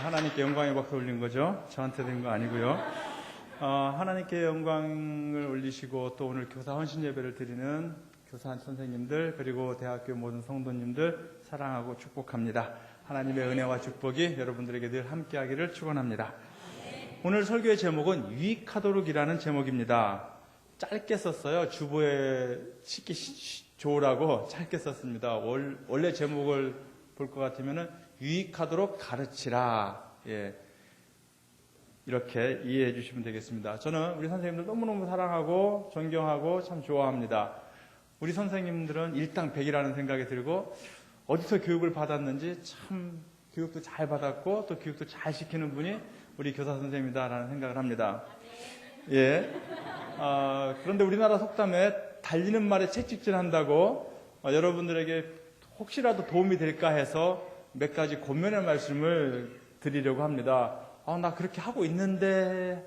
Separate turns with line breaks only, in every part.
하나님께 영광의 박수 올린 거죠. 저한테 된 거 아니고요. 하나님께 영광을 올리시고 또 오늘 교사 헌신 예배를 드리는 교사 선생님들 그리고 대학교 모든 성도님들 사랑하고 축복합니다. 하나님의 은혜와 축복이 여러분들에게 늘 함께하기를 축원합니다. 오늘 설교의 제목은 유익하도록이라는 제목입니다. 짧게 썼어요. 주보에 찍기 좋으라고 짧게 썼습니다. 원래 제목을 볼 것 같으면은 유익하도록 가르치라. 예. 이렇게 이해해 주시면 되겠습니다. 저는 우리 선생님들 너무너무 사랑하고 존경하고 참 좋아합니다. 우리 선생님들은 일당백이라는 생각이 들고 어디서 교육을 받았는지 참 교육도 잘 받았고 또 교육도 잘 시키는 분이 우리 교사 선생님이다라는 생각을 합니다. 예. 그런데 우리나라 속담에 달리는 말에 채찍질 한다고 여러분들에게 혹시라도 도움이 될까 해서 몇 가지 권면의 말씀을 드리려고 합니다. 나 그렇게 하고 있는데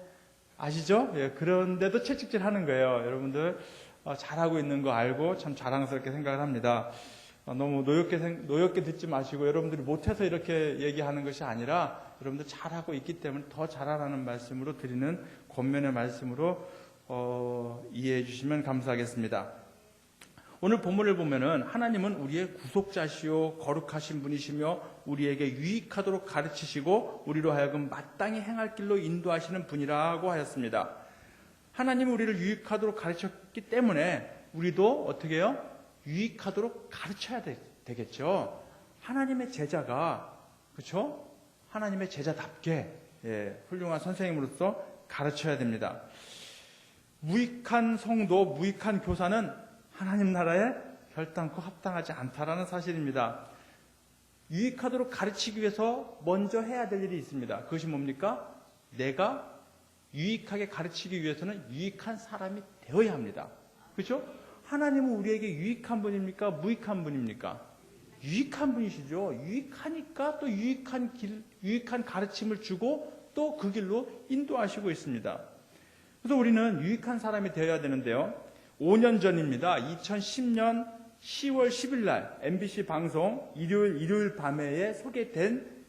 아시죠? 예, 그런데도 채찍질 하는 거예요. 여러분들 잘하고 있는 거 알고 참 자랑스럽게 생각을 합니다. 너무 노엽게 듣지 마시고 여러분들이 못해서 이렇게 얘기하는 것이 아니라 여러분들 잘하고 있기 때문에 더 잘하라는 말씀으로 드리는 권면의 말씀으로 이해해 주시면 감사하겠습니다. 오늘 본문을 보면은 하나님은 우리의 구속자시요 거룩하신 분이시며 우리에게 유익하도록 가르치시고 우리로 하여금 마땅히 행할 길로 인도하시는 분이라고 하였습니다. 하나님은 우리를 유익하도록 가르쳤기 때문에 우리도 어떻게 해요? 유익하도록 가르쳐야 되겠죠. 하나님의 제자가 그렇죠? 하나님의 제자답게 훌륭한 선생님으로서 가르쳐야 됩니다. 무익한 성도, 무익한 교사는 하나님 나라에 결단코 합당하지 않다라는 사실입니다. 유익하도록 가르치기 위해서 먼저 해야 될 일이 있습니다. 그것이 뭡니까? 내가 유익하게 가르치기 위해서는 유익한 사람이 되어야 합니다. 그렇죠? 하나님은 우리에게 유익한 분입니까? 무익한 분입니까? 유익한 분이시죠. 유익하니까 또 유익한 가르침을 주고 또 그 길로 인도하시고 있습니다. 그래서 우리는 유익한 사람이 되어야 되는데요. 5년 전입니다. 2010년 10월 10일 날 MBC 방송 일요일 밤에 소개된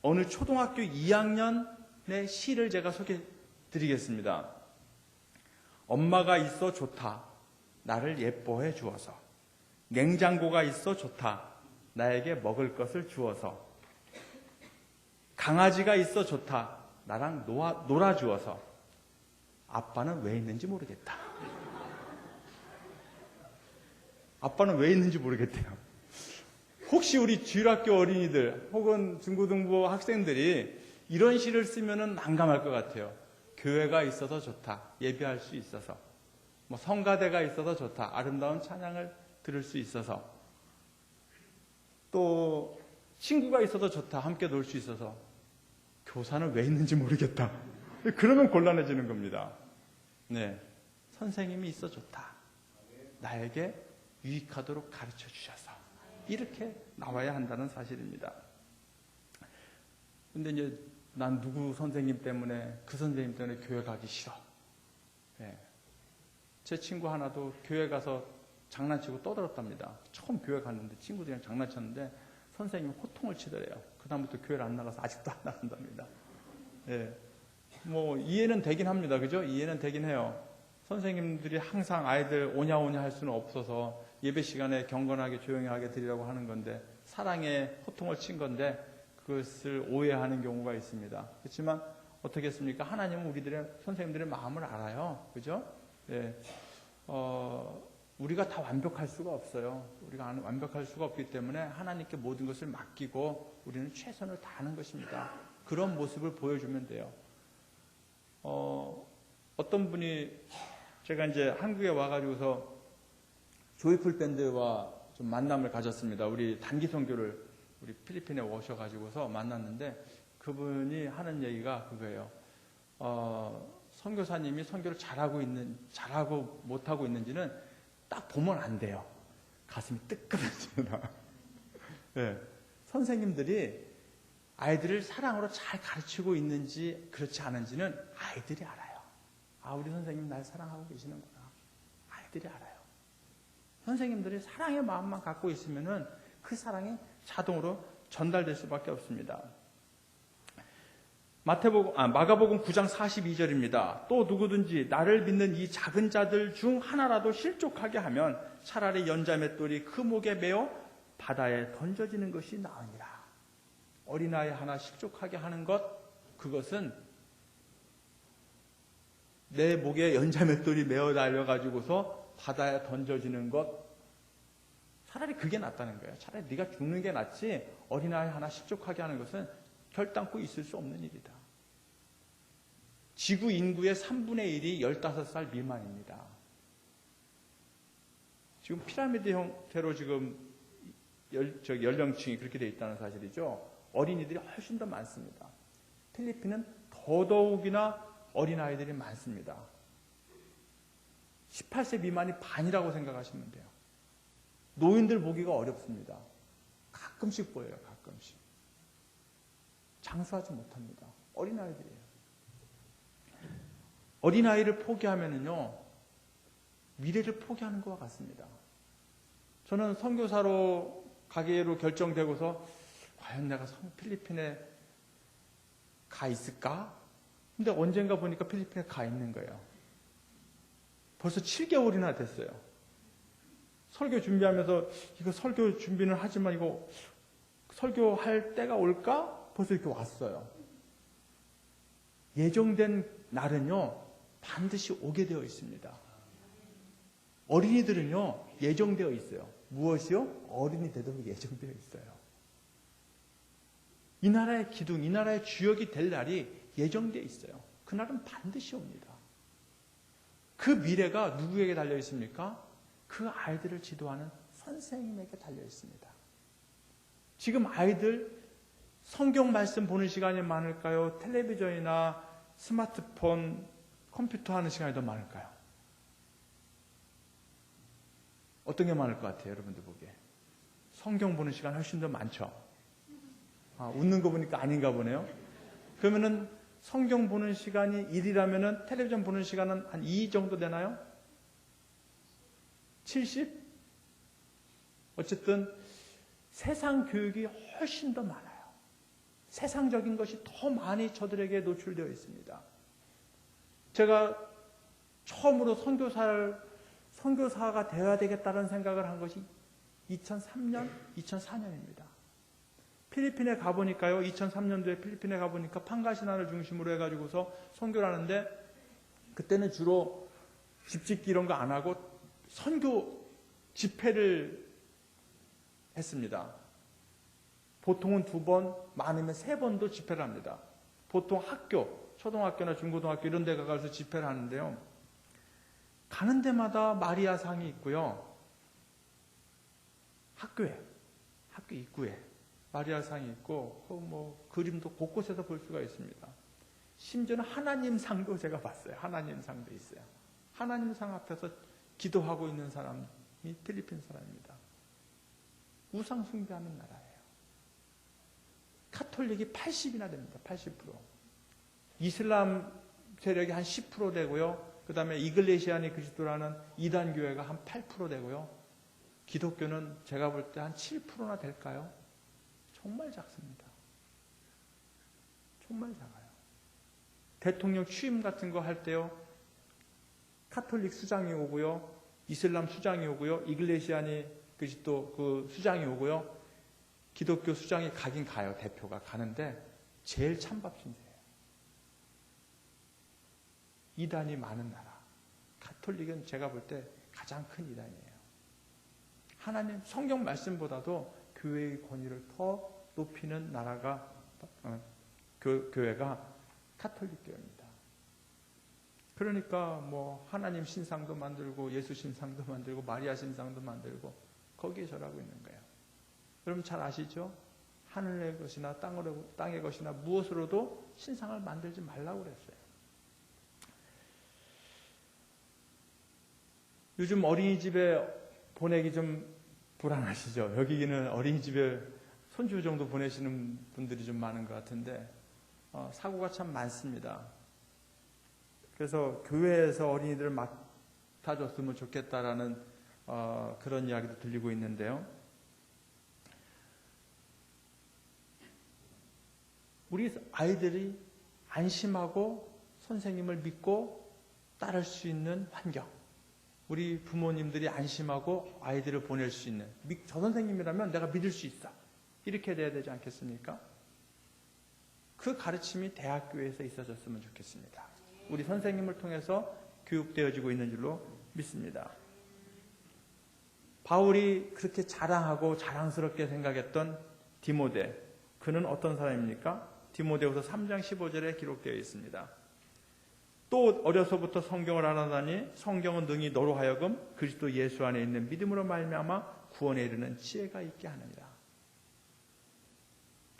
어느 초등학교 2학년의 시를 제가 소개해 드리겠습니다. 엄마가 있어 좋다. 나를 예뻐해 주어서. 냉장고가 있어 좋다. 나에게 먹을 것을 주어서. 강아지가 있어 좋다. 나랑 놀아 주어서. 아빠는 왜 있는지 모르겠다. 아빠는 왜 있는지 모르겠대요. 혹시 우리 주일학교 어린이들 혹은 중고등부 학생들이 이런 시를 쓰면은 난감할 것 같아요. 교회가 있어서 좋다. 예배할 수 있어서. 성가대가 있어서 좋다. 아름다운 찬양을 들을 수 있어서. 또 친구가 있어서 좋다. 함께 놀 수 있어서. 교사는 왜 있는지 모르겠다. 그러면 곤란해지는 겁니다. 네, 선생님이 있어 좋다. 나에게 유익하도록 가르쳐 주셔서 이렇게 나와야 한다는 사실입니다. 근데 이제 난 누구 선생님 때문에 그 선생님 때문에 교회 가기 싫어. 네. 제 친구 하나도 교회 가서 장난치고 떠들었답니다. 처음 교회 갔는데 친구들이랑 장난쳤는데 선생님이 호통을 치더래요. 그다음부터 교회를 안 나가서 아직도 안 나간답니다. 네. 이해는 되긴 합니다. 그죠? 이해는 되긴 해요. 선생님들이 항상 아이들 오냐오냐 할 수는 없어서 예배 시간에 경건하게 조용하게 드리라고 하는 건데 사랑에 호통을 친 건데 그것을 오해하는 경우가 있습니다. 그렇지만 어떻겠습니까? 하나님은 우리들의 선생님들의 마음을 알아요. 그죠? 네. 우리가 다 완벽할 수가 없어요. 우리가 완벽할 수가 없기 때문에 하나님께 모든 것을 맡기고 우리는 최선을 다하는 것입니다. 그런 모습을 보여주면 돼요. 어떤 분이 제가 이제 한국에 와가지고서 조이풀 밴드와 좀 만남을 가졌습니다. 우리 단기 선교를 우리 필리핀에 오셔가지고서 만났는데 그분이 하는 얘기가 그거예요. 선교사님이 선교를 잘하고 못하고 있는지는 딱 보면 안 돼요. 가슴이 뜨끈해집니다. 네. 선생님들이 아이들을 사랑으로 잘 가르치고 있는지 그렇지 않은지는 아이들이 알아요. 우리 선생님 날 사랑하고 계시는구나. 아이들이 알아요. 선생님들이 사랑의 마음만 갖고 있으면은 그 사랑이 자동으로 전달될 수밖에 없습니다. 마가복음 9장 42절입니다. 또 누구든지 나를 믿는 이 작은 자들 중 하나라도 실족하게 하면 차라리 연자맷돌이 그 목에 매어 바다에 던져지는 것이 나으니라. 어린아이 하나 실족하게 하는 것, 그것은 내 목에 연자맷돌이 매어 달려가지고서 바다에 던져지는 것, 차라리 그게 낫다는 거예요. 차라리 네가 죽는 게 낫지 어린아이 하나 실족하게 하는 것은 결단코 있을 수 없는 일이다. 지구 인구의 3분의 1이 15살 미만입니다. 지금 피라미드 형태로 지금 연령층이 그렇게 되어 있다는 사실이죠. 어린이들이 훨씬 더 많습니다. 필리핀은 더더욱이나 어린아이들이 많습니다. 18세 미만이 반이라고 생각하시면 돼요. 노인들 보기가 어렵습니다. 가끔씩 보여요. 가끔씩. 장수하지 못합니다. 어린아이들이에요. 어린아이를 포기하면은요, 미래를 포기하는 것과 같습니다. 저는 선교사로 가기로 결정되고서 과연 내가 필리핀에 가 있을까? 근데 언젠가 보니까 필리핀에 가 있는 거예요. 벌써 7개월이나 됐어요. 설교 준비하면서 이거 설교 준비는 하지만 이거 설교할 때가 올까? 벌써 이렇게 왔어요. 예정된 날은요, 반드시 오게 되어 있습니다. 어린이들은요, 예정되어 있어요. 무엇이요? 어린이 되도록 예정되어 있어요. 이 나라의 기둥, 이 나라의 주역이 될 날이 예정되어 있어요. 그날은 반드시 옵니다. 그 미래가 누구에게 달려 있습니까? 그 아이들을 지도하는 선생님에게 달려 있습니다. 지금 아이들 성경 말씀 보는 시간이 많을까요? 텔레비전이나 스마트폰, 컴퓨터 하는 시간이 더 많을까요? 어떤 게 많을 것 같아요, 여러분들 보기에? 성경 보는 시간 훨씬 더 많죠? 웃는 거 보니까 아닌가 보네요. 그러면은 성경 보는 시간이 1이라면은 텔레비전 보는 시간은 한 2 정도 되나요? 70? 어쨌든 세상 교육이 훨씬 더 많아요. 세상적인 것이 더 많이 저들에게 노출되어 있습니다. 제가 처음으로 선교사가 되어야 되겠다는 생각을 한 것이 2003년, 2004년입니다. 필리핀에 가보니까요, 2003년도에 필리핀에 가보니까 판가시난을 중심으로 해가지고서 선교를 하는데, 그때는 주로 집짓기 이런 거 안 하고 선교 집회를 했습니다. 보통은 2번, 많으면 3번도 집회를 합니다. 보통 학교, 초등학교나 중고등학교 이런 데 가서 집회를 하는데요. 가는 데마다 마리아상이 있고요. 학교 입구에 마리아상이 있고, 뭐 그림도 곳곳에서 볼 수가 있습니다. 심지어는 하나님상도 제가 봤어요. 하나님상도 있어요. 하나님상 앞에서 기도하고 있는 사람이 필리핀 사람입니다. 우상 숭배하는 나라예요. 카톨릭이 80이나 됩니다. 80%. 이슬람 세력이 한 10% 되고요. 그 다음에 이글레시아니 그리스도라는 이단 교회가 한 8% 되고요. 기독교는 제가 볼 때 한 7%나 될까요? 정말 작습니다. 정말 작아요. 대통령 취임 같은 거 할 때요, 카톨릭 수장이 오고요, 이슬람 수장이 오고요, 이글레시아니 그리스도 그 수장이 오고요, 기독교 수장이 가긴 가요. 대표가 가는데 제일 찬밥 신세예요. 이단이 많은 나라. 카톨릭은 제가 볼 때 가장 큰 이단이에요. 하나님 성경 말씀보다도 교회의 권위를 더 높이는 나라가 교회가 카톨릭 교회입니다. 그러니까 뭐 하나님 신상도 만들고 예수 신상도 만들고 마리아 신상도 만들고 거기에 절하고 있는 거예요. 여러분 잘 아시죠? 하늘의 것이나 땅의 것이나 무엇으로도 신상을 만들지 말라고 그랬어요. 요즘 어린이집에 보내기 좀 불안하시죠? 여기는 어린이집에 손주 정도 보내시는 분들이 좀 많은 것 같은데 사고가 참 많습니다. 그래서 교회에서 어린이들을 맡아줬으면 좋겠다라는 그런 이야기도 들리고 있는데요. 우리 아이들이 안심하고 선생님을 믿고 따를 수 있는 환경. 우리 부모님들이 안심하고 아이들을 보낼 수 있는, 저 선생님이라면 내가 믿을 수 있어, 이렇게 돼야 되지 않겠습니까? 그 가르침이 대학교에서 있어졌으면 좋겠습니다. 우리 선생님을 통해서 교육되어지고 있는 줄로 믿습니다. 바울이 그렇게 자랑하고 자랑스럽게 생각했던 디모데, 그는 어떤 사람입니까? 디모데후서 3장 15절에 기록되어 있습니다. 또 어려서부터 성경을 알아다니 성경은 능히 너로 하여금 그리스도 예수 안에 있는 믿음으로 말미암아 구원에 이르는 지혜가 있게 하느니라.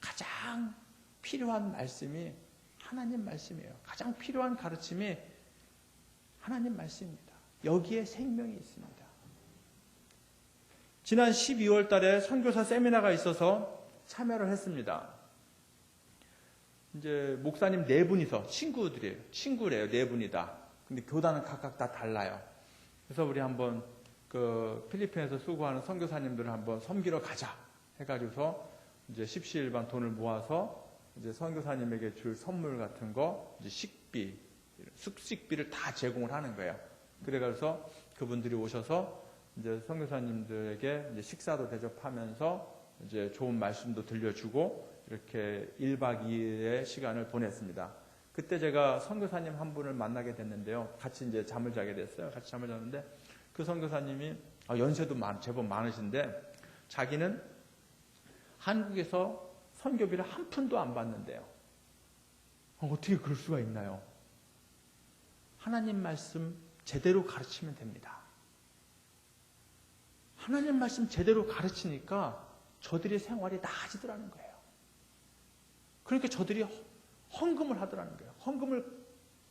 가장 필요한 말씀이 하나님 말씀이에요. 가장 필요한 가르침이 하나님 말씀입니다. 여기에 생명이 있습니다. 지난 12월 달에 선교사 세미나가 있어서 참여를 했습니다. 이제 목사님 네 분이서 친구래요. 네 분이다. 근데 교단은 각각 다 달라요. 그래서 우리 한번 그 필리핀에서 수고하는 선교사님들을 한번 섬기러 가자 해가지고서 이제 십시일반 돈을 모아서 이제 선교사님에게 줄 선물 같은 거, 이제 식비, 숙식비를 다 제공을 하는 거예요. 그래가지고 그분들이 오셔서 이제 선교사님들에게 이제 식사도 대접하면서 이제 좋은 말씀도 들려주고 이렇게 1박 2일의 시간을 보냈습니다. 그때 제가 선교사님 한 분을 만나게 됐는데요. 같이 이제 잠을 자게 됐어요. 같이 잠을 잤는데 그 선교사님이 연세도 제법 많으신데 자기는 한국에서 선교비를 한 푼도 안 받는데요. 어떻게 그럴 수가 있나요? 하나님 말씀 제대로 가르치면 됩니다. 하나님 말씀 제대로 가르치니까 저들의 생활이 나아지더라는 거예요. 그러니까 저들이 헌금을 하더라는 거예요. 헌금을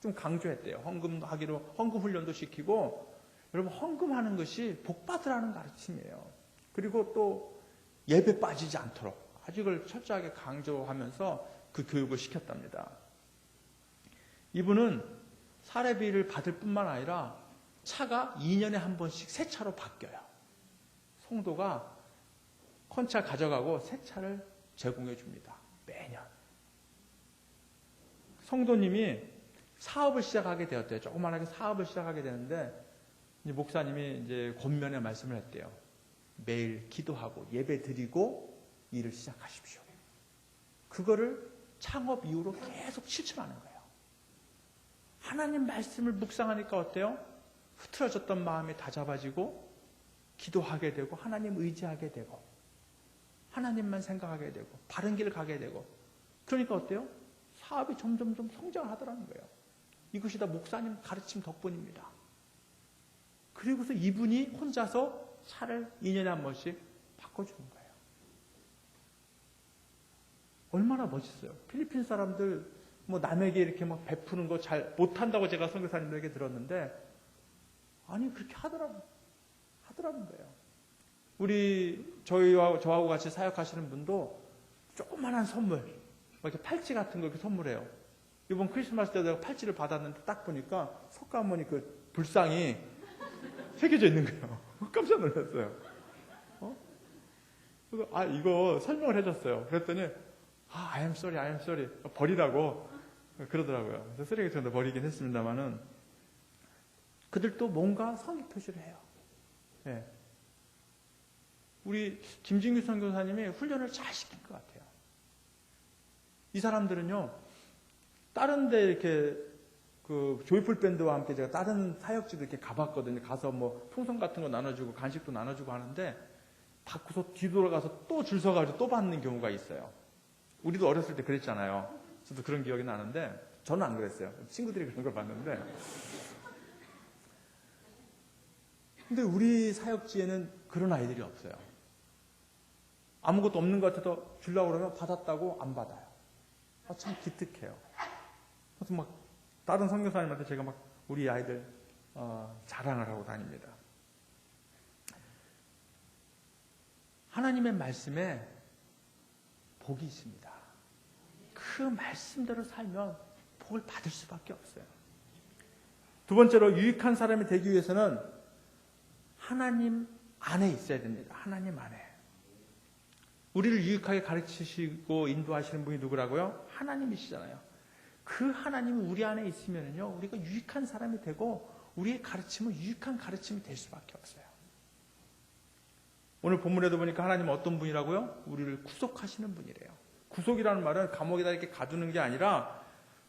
좀 강조했대요. 헌금하기로 헌금 훈련도 시키고, 여러분 헌금하는 것이 복 받으라는 가르침이에요. 그리고 또 예배 빠지지 않도록 아주 이걸 철저하게 강조하면서 그 교육을 시켰답니다. 이분은 사례비를 받을 뿐만 아니라 차가 2년에 한 번씩 새 차로 바뀌어요. 성도가 컨차 가져가고 새 차를 제공해 줍니다. 매년. 성도님이 사업을 시작하게 되었대요. 조그만하게 사업을 시작하게 되는데 이제 목사님이 이제 권면의 말씀을 했대요. 매일 기도하고 예배 드리고 일을 시작하십시오. 그거를 창업 이후로 계속 실천하는 거예요. 하나님 말씀을 묵상하니까 어때요? 흐트러졌던 마음이 다잡아지고 기도하게 되고 하나님 의지하게 되고 하나님만 생각하게 되고 바른 길을 가게 되고, 그러니까 어때요? 사업이 점점 성장을 하더라는 거예요. 이것이 다 목사님 가르침 덕분입니다. 그리고서 이분이 혼자서 차를 2년에 한 번씩 바꿔주는 거예요. 얼마나 멋있어요. 필리핀 사람들 뭐 남에게 이렇게 막 베푸는 거 잘 못한다고 제가 선교사님들에게 들었는데, 아니 그렇게 하더라는 거예요. 저하고 같이 사역하시는 분도 조그만한 선물, 이렇게 팔찌 같은 거 이렇게 선물해요. 이번 크리스마스 때 내가 팔찌를 받았는데 딱 보니까 석가모니 그 불상이 새겨져 있는 거예요. 깜짝 놀랐어요. 그래서 이거 설명을 해줬어요. 그랬더니 I am sorry 버리라고 그러더라고요. 그래서 쓰레기통에 버리긴 했습니다만은 그들도 뭔가 성의 표시를 해요. 네. 우리 김진규 선교사님이 훈련을 잘 시킨 것 같아요. 이 사람들은요, 다른 데 이렇게 그 조이풀 밴드와 함께 제가 다른 사역지도 이렇게 가봤거든요. 가서 뭐 풍선 같은 거 나눠주고 간식도 나눠주고 하는데 받고서 뒤돌아가서 또 줄 서가지고 또 받는 경우가 있어요. 우리도 어렸을 때 그랬잖아요. 저도 그런 기억이 나는데 저는 안 그랬어요. 친구들이 그런 걸 봤는데. 근데 우리 사역지에는 그런 아이들이 없어요. 아무것도 없는 것 같아도 주려고 그러면 받았다고 안 받아요. 참 기특해요. 그래서 막 다른 선교사님한테 제가 막 우리 아이들 자랑을 하고 다닙니다. 하나님의 말씀에 복이 있습니다. 그 말씀대로 살면 복을 받을 수밖에 없어요. 두 번째로 유익한 사람이 되기 위해서는 하나님 안에 있어야 됩니다. 하나님 안에. 우리를 유익하게 가르치시고 인도하시는 분이 누구라고요? 하나님이시잖아요. 그 하나님이 우리 안에 있으면요, 우리가 유익한 사람이 되고 우리의 가르침은 유익한 가르침이 될 수밖에 없어요. 오늘 본문에도 보니까 하나님은 어떤 분이라고요? 우리를 구속하시는 분이래요. 구속이라는 말은 감옥에다 이렇게 가두는 게 아니라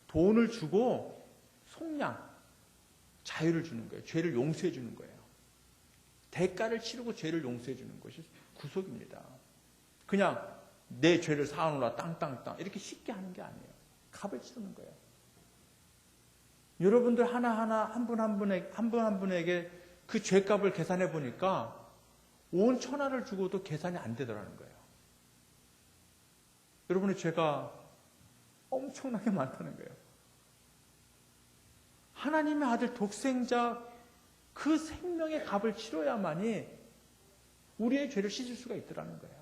돈을 주고 속량, 자유를 주는 거예요. 죄를 용서해 주는 거예요. 대가를 치르고 죄를 용서해 주는 것이 구속입니다. 그냥 내 죄를 사하노라 땅땅땅 이렇게 쉽게 하는 게 아니에요. 값을 치르는 거예요. 여러분들 하나하나 한 분 한 분에게 그 죄값을 계산해 보니까 온 천하를 주고도 계산이 안 되더라는 거예요. 여러분의 죄가 엄청나게 많다는 거예요. 하나님의 아들 독생자 그 생명의 값을 치러야만이 우리의 죄를 씻을 수가 있더라는 거예요.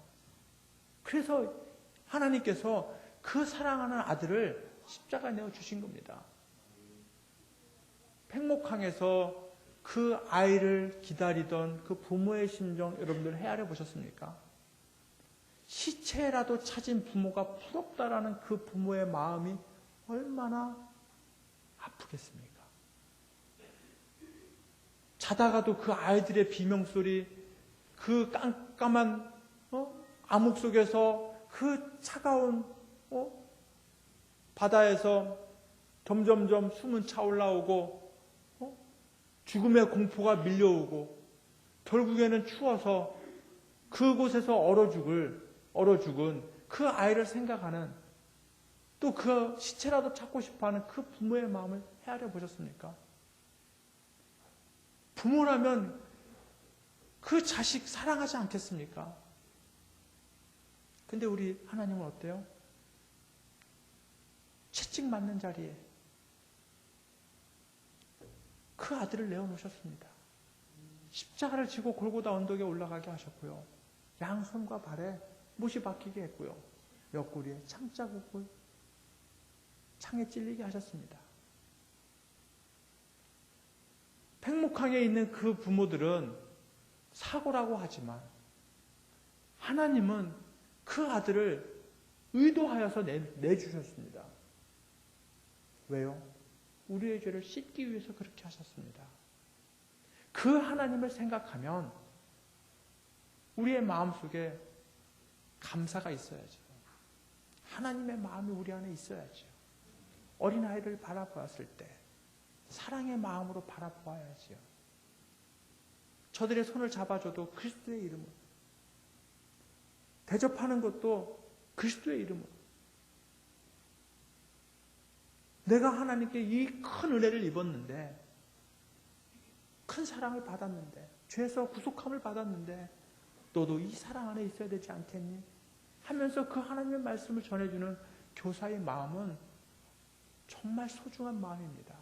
그래서 하나님께서 그 사랑하는 아들을 십자가에 내어 주신 겁니다. 팽목항에서 그 아이를 기다리던 그 부모의 심정 여러분들 헤아려 보셨습니까? 시체라도 찾은 부모가 부럽다라는 그 부모의 마음이 얼마나 아프겠습니까? 자다가도 그 아이들의 비명소리, 그 깜깜한 암흑 속에서 그 차가운 바다에서 점점점 숨은 차올라오고 죽음의 공포가 밀려오고 결국에는 추워서 그곳에서 얼어 죽은 그 아이를 생각하는 또 그 시체라도 찾고 싶어하는 그 부모의 마음을 헤아려 보셨습니까? 부모라면 그 자식 사랑하지 않겠습니까? 근데 우리 하나님은 어때요? 채찍 맞는 자리에 그 아들을 내어놓으셨습니다. 십자가를 지고 골고다 언덕에 올라가게 하셨고요. 양손과 발에 못이 박히게 했고요. 옆구리에 창자국을 창에 찔리게 하셨습니다. 팽목항에 있는 그 부모들은 사고라고 하지만 하나님은 그 아들을 의도하여서 내주셨습니다. 왜요? 우리의 죄를 씻기 위해서 그렇게 하셨습니다. 그 하나님을 생각하면 우리의 마음속에 감사가 있어야죠. 하나님의 마음이 우리 안에 있어야죠. 어린아이를 바라보았을 때 사랑의 마음으로 바라보아야지요. 저들의 손을 잡아줘도 그리스도의 이름으로, 대접하는 것도 그리스도의 이름으로, 내가 하나님께 이 큰 은혜를 입었는데, 큰 사랑을 받았는데, 죄에서 구속함을 받았는데 너도 이 사랑 안에 있어야 되지 않겠니? 하면서 그 하나님의 말씀을 전해주는 교사의 마음은 정말 소중한 마음입니다.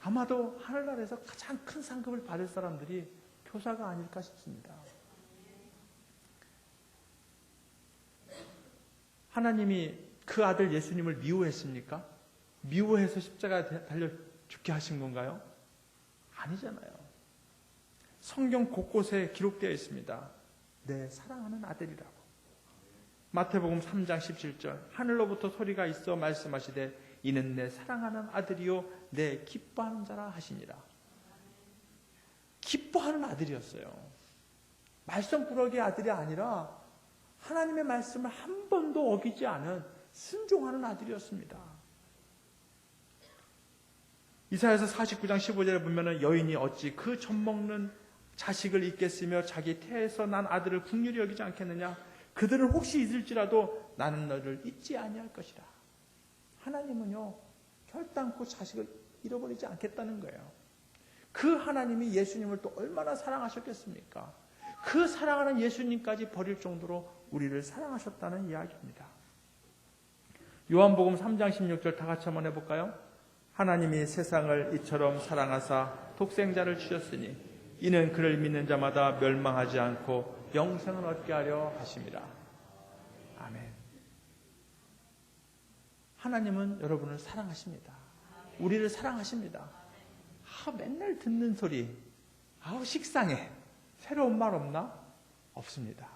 아마도 하늘나라에서 가장 큰 상급을 받을 사람들이 교사가 아닐까 싶습니다. 하나님이 그 아들 예수님을 미워했습니까? 미워해서 십자가에 달려 죽게 하신 건가요? 아니잖아요. 성경 곳곳에 기록되어 있습니다. 내 사랑하는 아들이라고. 마태복음 3장 17절 하늘로부터 소리가 있어 말씀하시되 이는 내 사랑하는 아들이요 내 기뻐하는 자라 하시니라. 기뻐하는 아들이었어요. 말썽꾸러기의 아들이 아니라 하나님의 말씀을 한 번도 어기지 않은 순종하는 아들이었습니다. 이사야서 49장 15절에 보면 여인이 어찌 그 젖먹는 자식을 잊겠으며 자기 태에서 난 아들을 긍휼히 여기지 않겠느냐. 그들은 혹시 잊을지라도 나는 너를 잊지 아니할 것이라. 하나님은요 결단코 자식을 잃어버리지 않겠다는 거예요. 그 하나님이 예수님을 또 얼마나 사랑하셨겠습니까? 그 사랑하는 예수님까지 버릴 정도로 우리를 사랑하셨다는 이야기입니다. 요한복음 3장 16절 다 같이 한번 해볼까요? 하나님이 세상을 이처럼 사랑하사 독생자를 주셨으니 이는 그를 믿는 자마다 멸망하지 않고 영생을 얻게 하려 하심이라. 아멘. 하나님은 여러분을 사랑하십니다. 우리를 사랑하십니다. 맨날 듣는 소리, 식상해. 새로운 말 없나? 없습니다.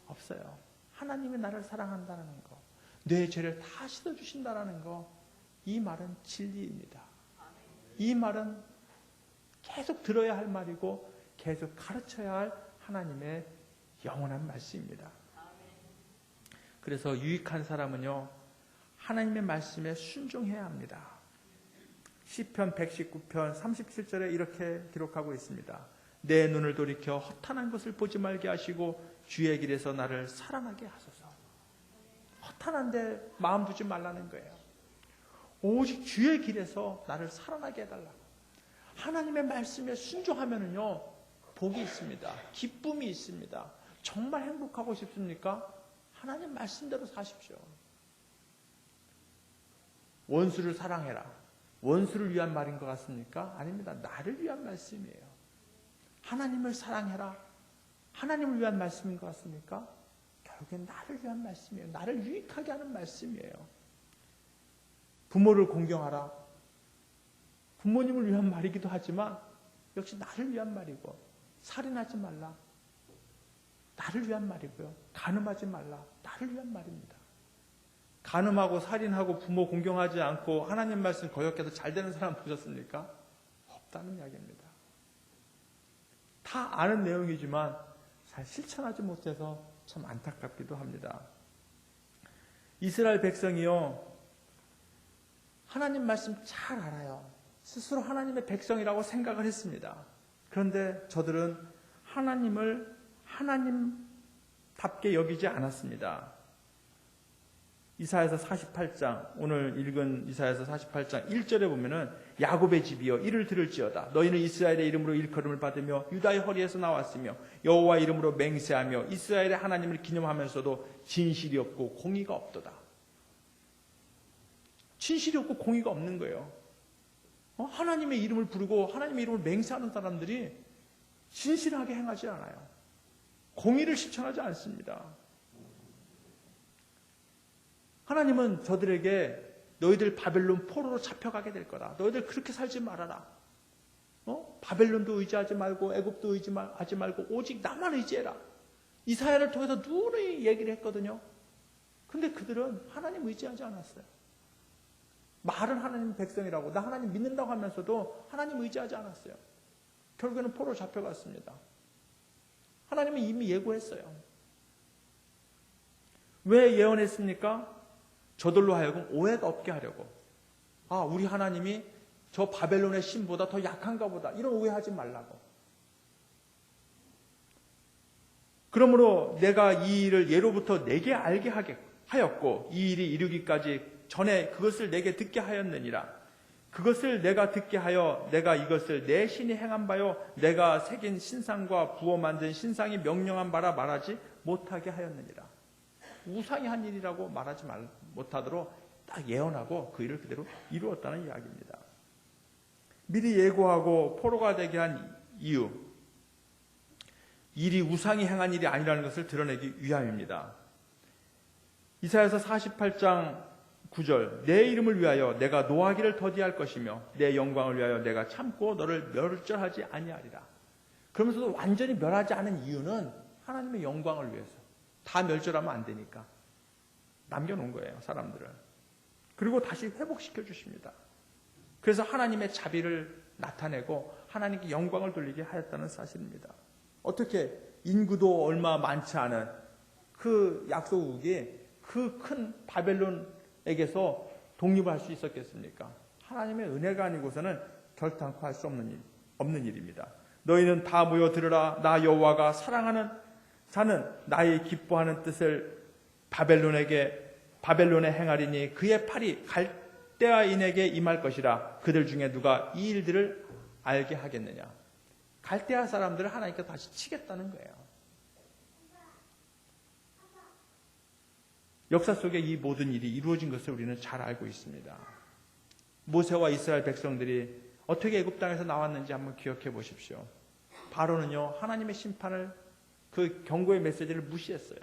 없어요. 하나님이 나를 사랑한다는 거. 내 죄를 다 씻어주신다라는 거, 이 말은 진리입니다. 이 말은 계속 들어야 할 말이고 계속 가르쳐야 할 하나님의 영원한 말씀입니다. 그래서 유익한 사람은요, 하나님의 말씀에 순종해야 합니다. 시편 119편 37절에 이렇게 기록하고 있습니다. 내 눈을 돌이켜 허탄한 것을 보지 말게 하시고 주의 길에서 나를 살아나게 하소서. 허탄한데 마음 두지 말라는 거예요. 오직 주의 길에서 나를 살아나게 해달라고. 하나님의 말씀에 순종하면은요, 복이 있습니다. 기쁨이 있습니다. 정말 행복하고 싶습니까? 하나님 말씀대로 사십시오. 원수를 사랑해라. 원수를 위한 말인 것 같습니까? 아닙니다. 나를 위한 말씀이에요. 하나님을 사랑해라. 하나님을 위한 말씀인 것 같습니까? 결국엔 나를 위한 말씀이에요. 나를 유익하게 하는 말씀이에요. 부모를 공경하라. 부모님을 위한 말이기도 하지만 역시 나를 위한 말이고, 살인하지 말라. 나를 위한 말이고요. 간음하지 말라. 나를 위한 말입니다. 간음하고 살인하고 부모 공경하지 않고 하나님 말씀 거역해서 잘 되는 사람 보셨습니까? 없다는 이야기입니다. 다 아는 내용이지만 잘 실천하지 못해서 참 안타깝기도 합니다. 이스라엘 백성이요, 하나님 말씀 잘 알아요. 스스로 하나님의 백성이라고 생각을 했습니다. 그런데 저들은 하나님을 하나님답게 여기지 않았습니다. 이사야서 48장, 오늘 읽은 이사야서 48장 1절에 보면은 야곱의 집이여 이를 들을지어다. 너희는 이스라엘의 이름으로 일컬음을 받으며 유다의 허리에서 나왔으며 여호와 이름으로 맹세하며 이스라엘의 하나님을 기념하면서도 진실이 없고 공의가 없도다. 진실이 없고 공의가 없는 거예요. 하나님의 이름을 부르고 하나님의 이름을 맹세하는 사람들이 진실하게 행하지 않아요. 공의를 실천하지 않습니다. 하나님은 저들에게 너희들 바벨론 포로로 잡혀가게 될 거다. 너희들 그렇게 살지 말아라. 바벨론도 의지하지 말고 애굽도 의지하지 말고 오직 나만 의지해라. 이사야를 통해서 누누이 얘기를 했거든요. 근데 그들은 하나님 의지하지 않았어요. 말은 하나님 백성이라고, 나 하나님 믿는다고 하면서도 하나님 의지하지 않았어요. 결국에는 포로로 잡혀갔습니다. 하나님은 이미 예고했어요. 왜 예언했습니까? 저들로 하여금 오해가 없게 하려고. 우리 하나님이 저 바벨론의 신보다 더 약한가 보다. 이런 오해하지 말라고. 그러므로 내가 이 일을 예로부터 내게 알게 하였고 이 일이 이루기까지 전에 그것을 내게 듣게 하였느니라. 그것을 내가 듣게 하여 내가 이것을 내 신이 행한 바요 내가 새긴 신상과 부어 만든 신상이 명령한 바라 말하지 못하게 하였느니라. 우상이 한 일이라고 말하지 못하도록 딱 예언하고 그 일을 그대로 이루었다는 이야기입니다. 미리 예고하고 포로가 되게 한 이유, 일이 우상이 행한 일이 아니라는 것을 드러내기 위함입니다. 이사야서 48장 9절, 내 이름을 위하여 내가 노하기를 더디할 것이며 내 영광을 위하여 내가 참고 너를 멸절하지 아니하리라. 그러면서도 완전히 멸하지 않은 이유는 하나님의 영광을 위해서. 다 멸절하면 안 되니까 남겨놓은 거예요, 사람들을. 그리고 다시 회복시켜 주십니다. 그래서 하나님의 자비를 나타내고 하나님께 영광을 돌리게 하였다는 사실입니다. 어떻게 인구도 얼마 많지 않은 그 약소국이 그 큰 바벨론에게서 독립을 할 수 있었겠습니까? 하나님의 은혜가 아니고서는 결단코 할 수 없는 일입니다. 너희는 다 모여 들으라. 나 여호와가 사랑하는 자는 나의 기뻐하는 뜻을 바벨론에 행하리니 그의 팔이 갈대아인에게 임할 것이라. 그들 중에 누가 이 일들을 알게 하겠느냐. 갈대아 사람들을 하나님께 다시 치겠다는 거예요. 역사 속에 이 모든 일이 이루어진 것을 우리는 잘 알고 있습니다. 모세와 이스라엘 백성들이 어떻게 애굽 땅에서 나왔는지 한번 기억해 보십시오. 바로는요, 하나님의 심판을, 그 경고의 메시지를 무시했어요.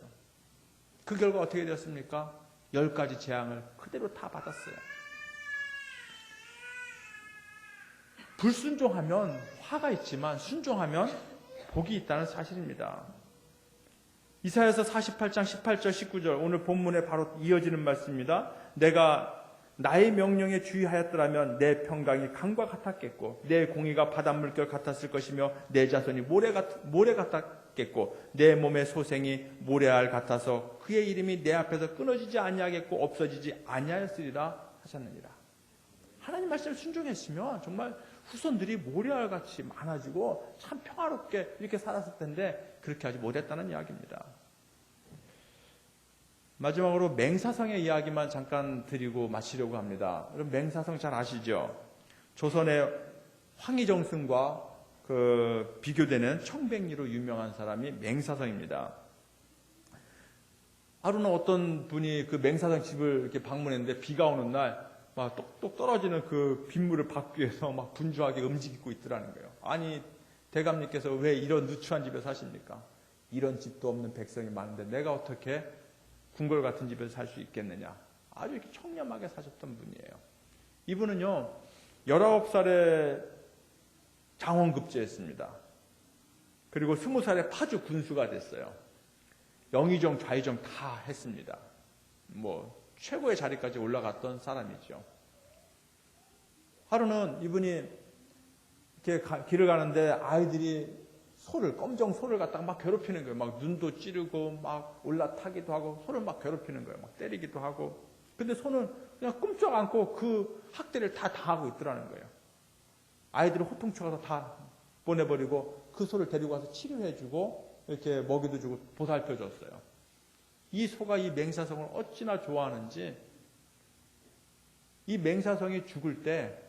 그 결과 어떻게 되었습니까? 10가지 재앙을 그대로 다 받았어요. 불순종하면 화가 있지만 순종하면 복이 있다는 사실입니다. 이사야서 48장 18절 19절 오늘 본문에 바로 이어지는 말씀입니다. 내가 나의 명령에 주의하였더라면 내 평강이 강과 같았겠고 내 공의가 바닷물결 같았을 것이며 내 자손이 모래 같았겠고 내 몸의 소생이 모래알 같아서 그의 이름이 내 앞에서 끊어지지 아니하겠고 없어지지 아니하였으리라 하셨느니라. 하나님 말씀을 순종했으면 정말 후손들이 모래알같이 많아지고 참 평화롭게 이렇게 살았을 텐데 그렇게 하지 못했다는 이야기입니다. 마지막으로 맹사성의 이야기만 잠깐 드리고 마치려고 합니다. 여러분 맹사성 잘 아시죠? 조선의 황희정승과 비교되는 청백리로 유명한 사람이 맹사성입니다. 하루는 어떤 분이 그 맹사성 집을 이렇게 방문했는데 비가 오는 날 막 똑똑 떨어지는 그 빗물을 받기 위해서 막 분주하게 움직이고 있더라는 거예요. 아니 대감님께서 왜 이런 누추한 집에 사십니까? 이런 집도 없는 백성이 많은데 내가 어떻게 궁궐 같은 집에서 살 수 있겠느냐. 아주 이렇게 청렴하게 사셨던 분이에요. 이분은요 19살에 장원급제했습니다. 그리고 20살에 파주 군수가 됐어요. 영의정 좌의정 다 했습니다. 뭐 최고의 자리까지 올라갔던 사람이죠. 하루는 이분이 이렇게 길을 가는데 아이들이 검정 소를 갖다가 막 괴롭히는 거예요. 막 눈도 찌르고 막 올라타기도 하고 소를 막 괴롭히는 거예요. 막 때리기도 하고. 근데 소는 그냥 꼼짝 않고 그 학대를 다 당하고 있더라는 거예요. 아이들을 호통쳐서 다 보내버리고 그 소를 데리고 와서 치료해주고 이렇게 먹이도 주고 보살펴줬어요. 이 소가 이 맹사성을 어찌나 좋아하는지 이 맹사성이 죽을 때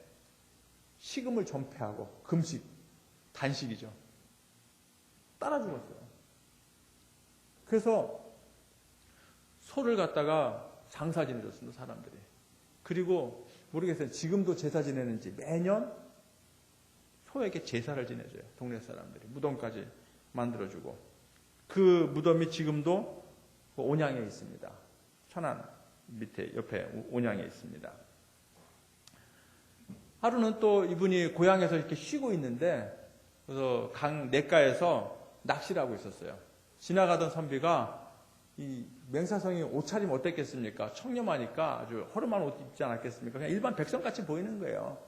식음을 전폐하고 금식, 단식이죠. 따라 죽었어요. 그래서 소를 갖다가 장사 지내줬습니다, 사람들이. 그리고 모르겠어요. 지금도 제사 지내는지 매년 소에게 제사를 지내줘요. 동네 사람들이. 무덤까지 만들어주고. 그 무덤이 지금도 온양에 있습니다. 천안 밑에 옆에 온양에 있습니다. 하루는 또 이분이 고향에서 이렇게 쉬고 있는데 그래서 강 냇가에서 낚시를 하고 있었어요. 지나가던 선비가 이 맹사성이 옷차림 어땠겠습니까? 청렴하니까 아주 허름한 옷 입지 않았겠습니까? 그냥 일반 백성같이 보이는 거예요.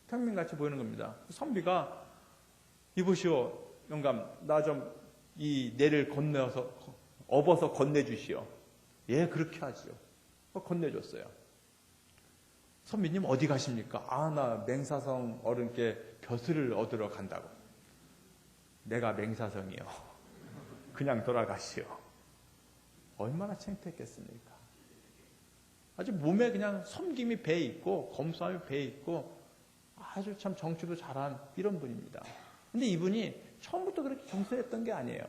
평민같이 보이는 겁니다. 선비가 이보시오 영감 나 좀 이 내를 업어서 건네주시오. 예 그렇게 하지요. 건네줬어요. 선비님 어디 가십니까? 아 나 맹사성 어른께 벼슬을 얻으러 간다고. 내가 맹사성이요. 그냥 돌아가시오. 얼마나 창피했겠습니까? 아주 몸에 그냥 섬김이 배에 있고 검소함이 배에 있고 아주 참 정치도 잘한 이런 분입니다. 근데 이분이 처음부터 그렇게 겸손했던 게 아니에요.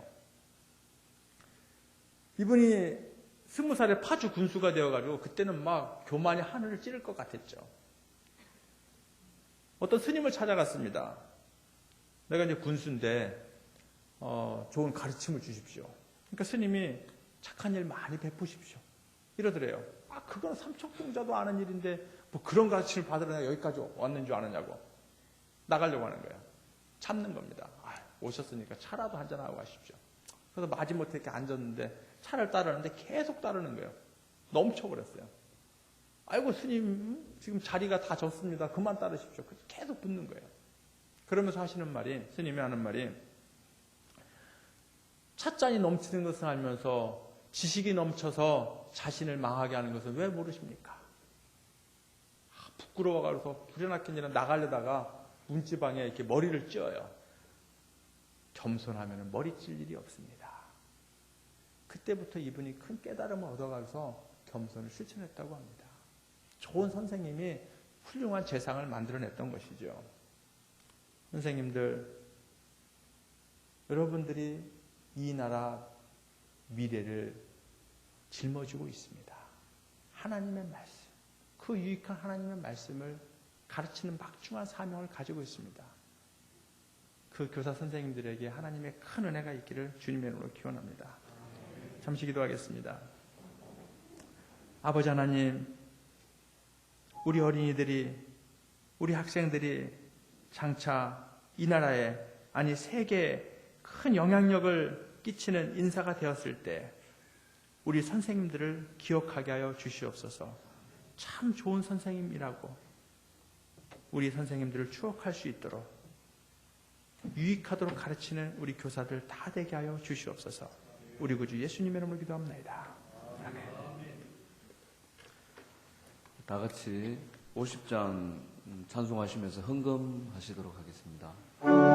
이분이 20살에 파주 군수가 되어가지고 그때는 막 교만이 하늘을 찌를 것 같았죠. 어떤 스님을 찾아갔습니다. 내가 이제 군수인데 좋은 가르침을 주십시오. 그러니까 스님이 착한 일 많이 베푸십시오. 이러더래요. 아 그건 삼척동자도 아는 일인데 뭐 그런 가르침을 받으러 내가 여기까지 왔는 줄 아느냐고. 나가려고 하는 거예요. 참는 겁니다. 아, 오셨으니까 차라도 한잔하고 가십시오. 그래서 마지못해 이렇게 앉았는데 차를 따르는데 계속 따르는 거예요. 넘쳐버렸어요. 아이고 스님 지금 자리가 다 졌습니다. 그만 따르십시오. 계속 붙는 거예요. 그러면서 하시는 말이 스님이 하는 말이 찻잔이 넘치는 것을 알면서 지식이 넘쳐서 자신을 망하게 하는 것을 왜 모르십니까? 부끄러워가지고 불효나킨 일은 나가려다가 문지방에 이렇게 머리를 찧어요. 겸손하면 머리 찔 일이 없습니다. 그때부터 이분이 큰 깨달음을 얻어가서 겸손을 실천했다고 합니다. 좋은 선생님이 훌륭한 재상을 만들어냈던 것이죠. 선생님들, 여러분들이 이 나라 미래를 짊어지고 있습니다. 하나님의 말씀, 그 유익한 하나님의 말씀을 가르치는 막중한 사명을 가지고 있습니다. 그 교사 선생님들에게 하나님의 큰 은혜가 있기를 주님의 이름으로 기원합니다. 잠시 기도하겠습니다. 아버지 하나님, 우리 어린이들이, 우리 학생들이 장차 이 나라에, 아니 세계에 큰 영향력을 끼치는 인사가 되었을 때 우리 선생님들을 기억하게 하여 주시옵소서. 참 좋은 선생님이라고 우리 선생님들을 추억할 수 있도록 유익하도록 가르치는 우리 교사들 다 되게 하여 주시옵소서. 우리 구주 예수님의 이름으로 기도합니다. 아멘.
다 같이 50장 찬송하시면서 헌금하시도록 하겠습니다.